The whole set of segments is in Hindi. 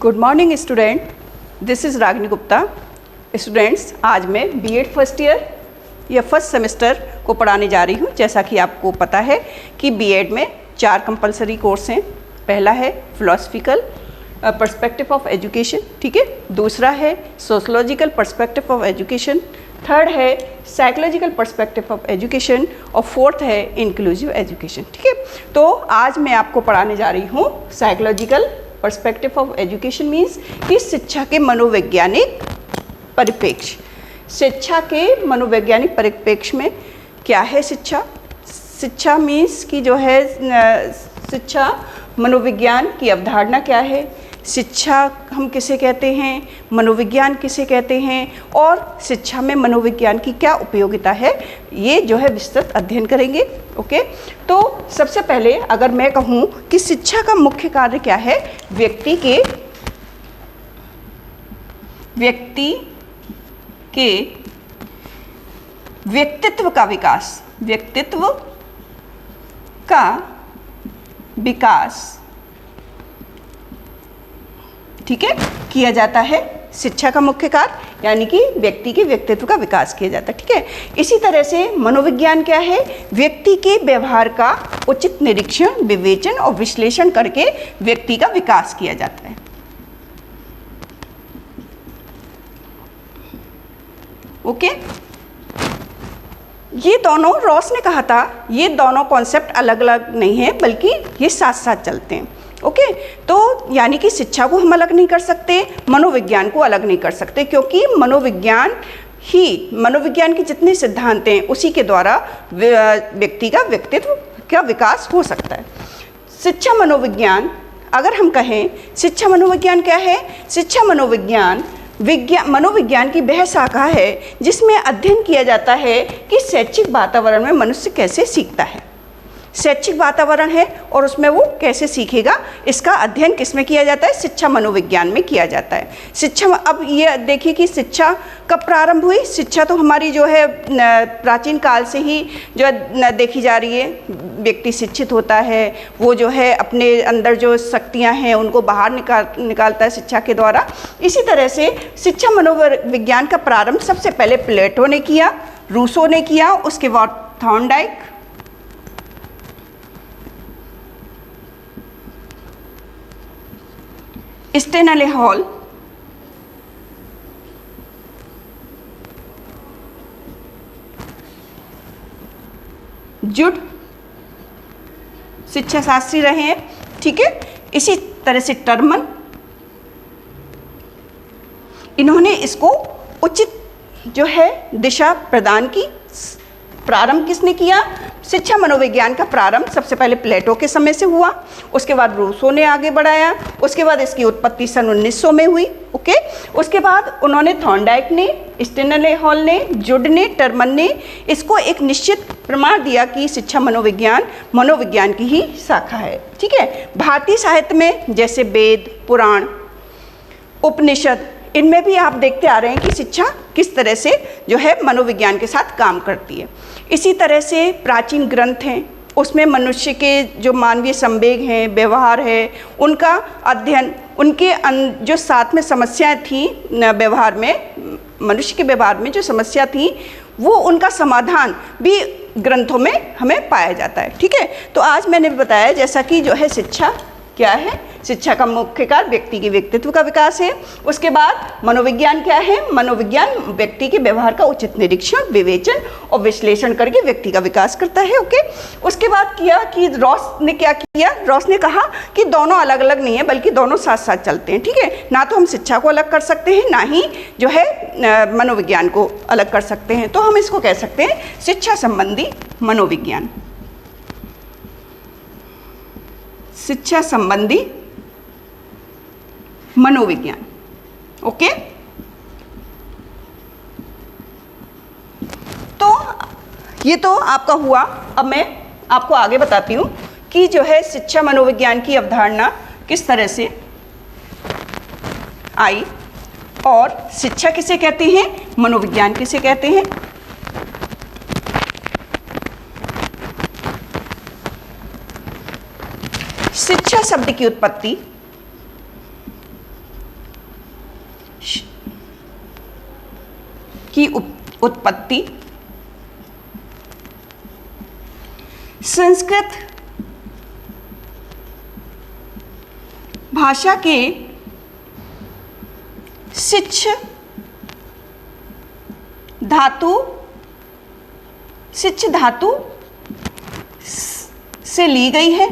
Good morning student, this is Ragini Gupta. Students, आज मैं बीएड फर्स्ट ईयर या फर्स्ट सेमेस्टर को पढ़ाने जा रही हूँ। जैसा कि आपको पता है कि बीएड में 4 कंपलसरी कोर्स हैं। पहला है फिलोसफिकल पर्सपेक्टिव ऑफ एजुकेशन, ठीक है। दूसरा है sociological perspective of education. Third है साइकोलॉजिकल पर्सपेक्टिव ऑफ एजुकेशन और फोर्थ है इंक्लूसिव एजुकेशन, ठीक है। तो आज मैं आपको पढ़ाने जा रही हूँ psychological perspective of education means कि शिक्षा के मनोवैज्ञानिक परिप्रेक्ष्य। शिक्षा के मनोवैज्ञानिक परिप्रेक्ष्य में क्या है शिक्षा? शिक्षा मीन्स कि जो है शिक्षा मनोविज्ञान की अवधारणा क्या है, शिक्षा हम किसे कहते हैं, मनोविज्ञान किसे कहते हैं और शिक्षा में मनोविज्ञान की क्या उपयोगिता है, ये जो है विस्तृत अध्ययन करेंगे। ओके, तो सबसे पहले अगर मैं कहूँ कि शिक्षा का मुख्य कार्य क्या है, व्यक्ति के व्यक्तित्व का विकास, ठीक है, किया जाता है। शिक्षा का मुख्य कार्य यानी कि व्यक्ति के व्यक्तित्व का विकास किया जाता है, ठीक है। इसी तरह से मनोविज्ञान क्या है? व्यक्ति के व्यवहार का उचित निरीक्षण, विवेचन और विश्लेषण करके व्यक्ति का विकास किया जाता है। ओके, ये दोनों, रॉस ने कहा था ये दोनों कॉन्सेप्ट अलग अलग नहीं है बल्कि ये साथ साथ चलते हैं। ओके, तो यानी कि शिक्षा को हम अलग नहीं कर सकते, मनोविज्ञान को अलग नहीं कर सकते, क्योंकि मनोविज्ञान के जितने सिद्धांत हैं उसी के द्वारा व्यक्ति का व्यक्तित्व का विकास हो सकता है। शिक्षा मनोविज्ञान, अगर हम कहें शिक्षा मनोविज्ञान क्या है? शिक्षा मनोविज्ञान की वह शाखा है जिसमें अध्ययन किया जाता है कि शैक्षिक वातावरण में मनुष्य कैसे सीखता है। शैक्षिक वातावरण है और उसमें वो कैसे सीखेगा, इसका अध्ययन किसमें किया जाता है? शिक्षा मनोविज्ञान में किया जाता है। शिक्षा, अब ये देखिए कि शिक्षा कब प्रारंभ हुई। शिक्षा तो हमारी जो है प्राचीन काल से ही जो है देखी जा रही है। व्यक्ति शिक्षित होता है, वो जो है अपने अंदर जो शक्तियाँ हैं उनको बाहर निकालता है शिक्षा के द्वारा। इसी तरह से शिक्षा मनोविज्ञान का प्रारंभ सबसे पहले प्लेटो ने किया, रूसो ने किया, उसके बाद थॉर्नडाइक, स्टेनले हॉल, जुड शिक्षा शास्त्री रहे हैं, ठीक है। इसी तरह से टर्मन, इन्होंने इसको उचित जो है दिशा प्रदान की। प्रारंभ किसने किया? शिक्षा मनोविज्ञान का प्रारंभ सबसे पहले प्लेटो के समय से हुआ, उसके बाद रूसो ने आगे बढ़ाया, उसके बाद इसकी उत्पत्ति सन 1900 में हुई। ओके, उसके बाद उन्होंने थॉर्नडाइक ने, स्टेनले हॉल ने, जुड ने, टर्मन ने इसको एक निश्चित प्रमाण दिया कि शिक्षा मनोविज्ञान की ही शाखा है, ठीक है। भारतीय साहित्य में जैसे वेद, पुराण, उपनिषद, इनमें भी आप देखते आ रहे हैं कि शिक्षा किस तरह से जो है मनोविज्ञान के साथ काम करती है। इसी तरह से प्राचीन ग्रंथ हैं, उसमें मनुष्य के जो मानवीय संवेग हैं, व्यवहार है, उनका अध्ययन, उनके जो साथ में समस्याएं थी व्यवहार में, मनुष्य के व्यवहार में जो समस्या थी वो उनका समाधान भी ग्रंथों में हमें पाया जाता है, ठीक है। तो आज मैंने बताया जैसा कि जो है शिक्षा क्या है, शिक्षा का मुख्य कार्य व्यक्ति के व्यक्तित्व का विकास है। उसके बाद मनोविज्ञान क्या है? मनोविज्ञान व्यक्ति के व्यवहार का उचित निरीक्षण, विवेचन और विश्लेषण करके व्यक्ति का विकास करता है। ओके, उसके बाद किया कि रॉस ने क्या किया? रॉस ने कहा कि दोनों अलग अलग नहीं है बल्कि दोनों साथ साथ चलते हैं, ठीक है। ना तो हम शिक्षा को अलग कर सकते हैं, ना ही जो है मनोविज्ञान को अलग कर सकते हैं। तो हम इसको कह सकते हैं शिक्षा संबंधी मनोविज्ञान, शिक्षा संबंधी मनोविज्ञान। ओके, तो ये तो आपका हुआ। अब मैं आपको आगे बताती हूँ कि जो है शिक्षा मनोविज्ञान की अवधारणा किस तरह से आई और शिक्षा किसे कहते हैं, मनोविज्ञान किसे कहते हैं। शिक्षा शब्द की उत्पत्ति की उत्पत्ति संस्कृत भाषा के सिच्छ धातु से ली गई है।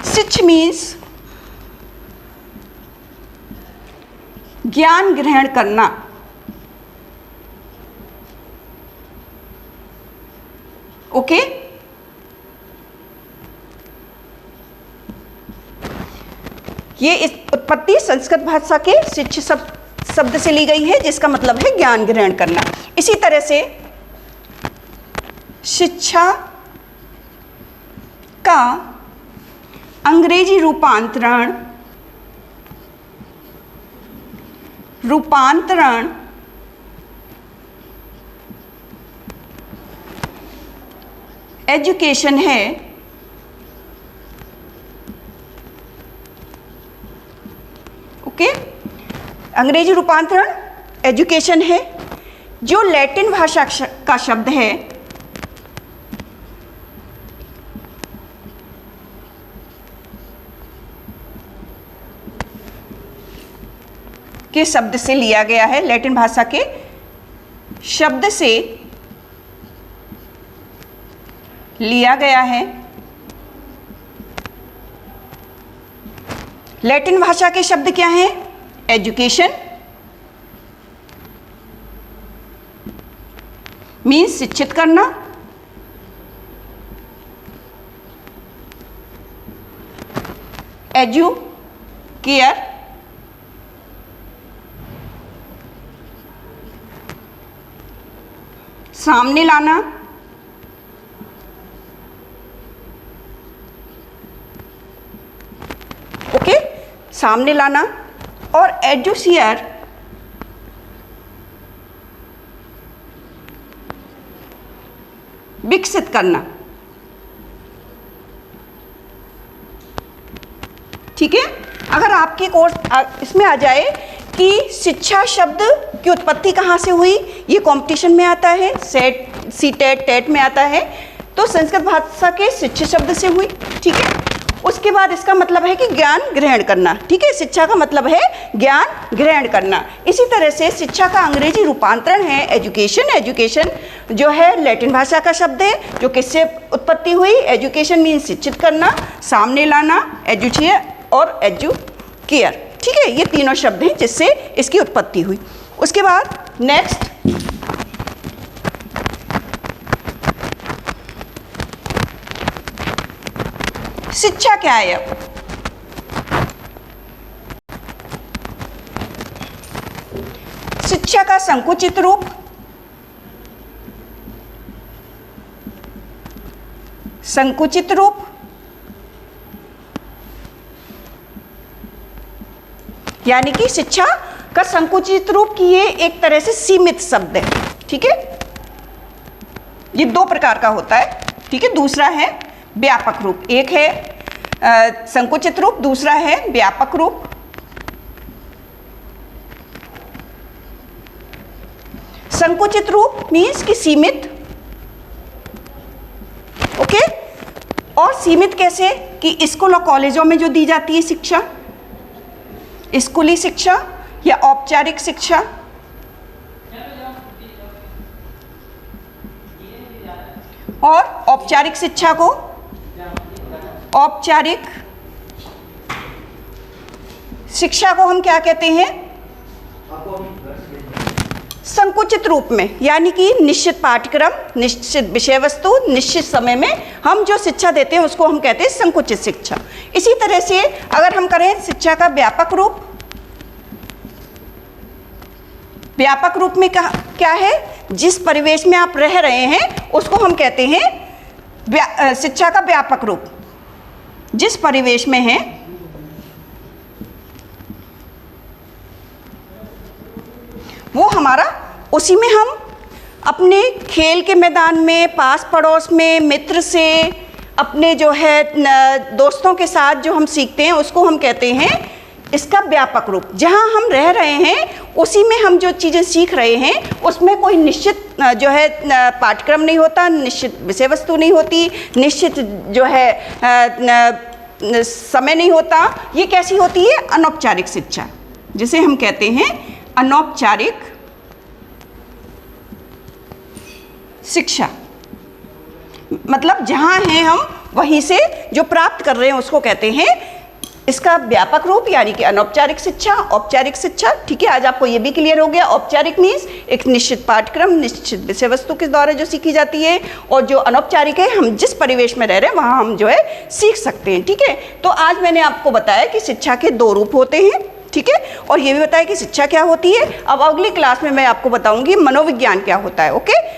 सिच्छ मीन्स ज्ञान ग्रहण करना। ओके, ये इस उत्पत्ति संस्कृत भाषा के शिक्ष शब्द से ली गई है, जिसका मतलब है ज्ञान ग्रहण करना। इसी तरह से शिक्षा का अंग्रेजी रूपांतरण एजुकेशन है। ओके, अंग्रेजी रूपांतरण एजुकेशन है, जो लैटिन भाषा का शब्द है के शब्द से लिया गया है, लैटिन भाषा के शब्द से लिया गया है। लैटिन भाषा के शब्द क्या हैं? एजुकेशन मीन्स शिक्षित करना, एजुकेयर सामने लाना, ओके, सामने लाना, और एडुसियर विकसित करना। ठीक है, अगर आपके कोर्स इसमें आ जाए कि शिक्षा शब्द की उत्पत्ति कहाँ से हुई, ये कंपटीशन में आता है, सेट सीटेट टेट में आता है, तो संस्कृत भाषा के शिक्षा शब्द से हुई। ठीक है, उसके बाद इसका मतलब है कि ज्ञान ग्रहण करना। ठीक है, शिक्षा का मतलब है ज्ञान ग्रहण करना। इसी तरह से शिक्षा का अंग्रेजी रूपांतरण है एजुकेशन। एजुकेशन जो है लैटिन भाषा का शब्द है, जो किससे उत्पत्ति हुई? एजुकेशन मीन्स शिक्षित करना, सामने लाना, एजुचियर और एजुकेयर। ठीक है, ये तीनों शब्द हैं जिससे इसकी उत्पत्ति हुई। उसके बाद नेक्स्ट शिक्षा क्या है? शिक्षा का संकुचित रूप, यानी कि शिक्षा का संकुचित रूप की ये एक तरह से सीमित शब्द है। ठीक है, ये दो प्रकार का होता है। ठीक है, दूसरा है व्यापक रूप। एक है संकुचित रूप, दूसरा है व्यापक रूप। संकुचित रूप मीन्स कि सीमित। ओके, और सीमित कैसे? कि स्कूल और कॉलेजों में जो दी जाती है शिक्षा, स्कूली शिक्षा या औपचारिक शिक्षा, और औपचारिक शिक्षा को औपचारिक शिक्षा को हम क्या कहते हैं? संकुचित रूप में, यानी कि निश्चित पाठ्यक्रम, निश्चित विषय वस्तु, निश्चित समय में हम जो शिक्षा देते हैं उसको हम कहते हैं संकुचित शिक्षा। इसी तरह से अगर हम करें शिक्षा का व्यापक रूप, व्यापक रूप में क्या है? जिस परिवेश में आप रह रहे हैं उसको हम कहते हैं शिक्षा का व्यापक रूप। जिस परिवेश में है वो हमारा, उसी में हम अपने खेल के मैदान में, पास पड़ोस में, मित्र से, अपने जो है दोस्तों के साथ जो हम सीखते हैं उसको हम कहते हैं इसका व्यापक रूप। जहाँ हम रह रहे हैं उसी में हम जो चीज़ें सीख रहे हैं उसमें कोई निश्चित जो है पाठ्यक्रम नहीं होता, निश्चित विषय वस्तु नहीं होती, निश्चित जो है समय नहीं होता। ये कैसी होती है? अनौपचारिक शिक्षा, जिसे हम कहते हैं अनौपचारिक शिक्षा। मतलब जहाँ हैं हम वहीं से जो प्राप्त कर रहे हैं उसको कहते हैं इसका व्यापक रूप, यानी कि अनौपचारिक शिक्षा, औपचारिक शिक्षा। ठीक है, आज आपको ये भी क्लियर हो गया। औपचारिक मीन्स एक निश्चित पाठ्यक्रम, निश्चित विषय वस्तु के द्वारा जो सीखी जाती है, और जो अनौपचारिक है हम जिस परिवेश में रह रहे हैं वहाँ हम जो है सीख सकते हैं। ठीक है, तो आज मैंने आपको बताया कि शिक्षा के 2 रूप होते हैं। ठीक है, और ये भी बताया कि शिक्षा क्या होती है। अब अगली क्लास में मैं आपको बताऊंगी मनोविज्ञान क्या होता है। ओके।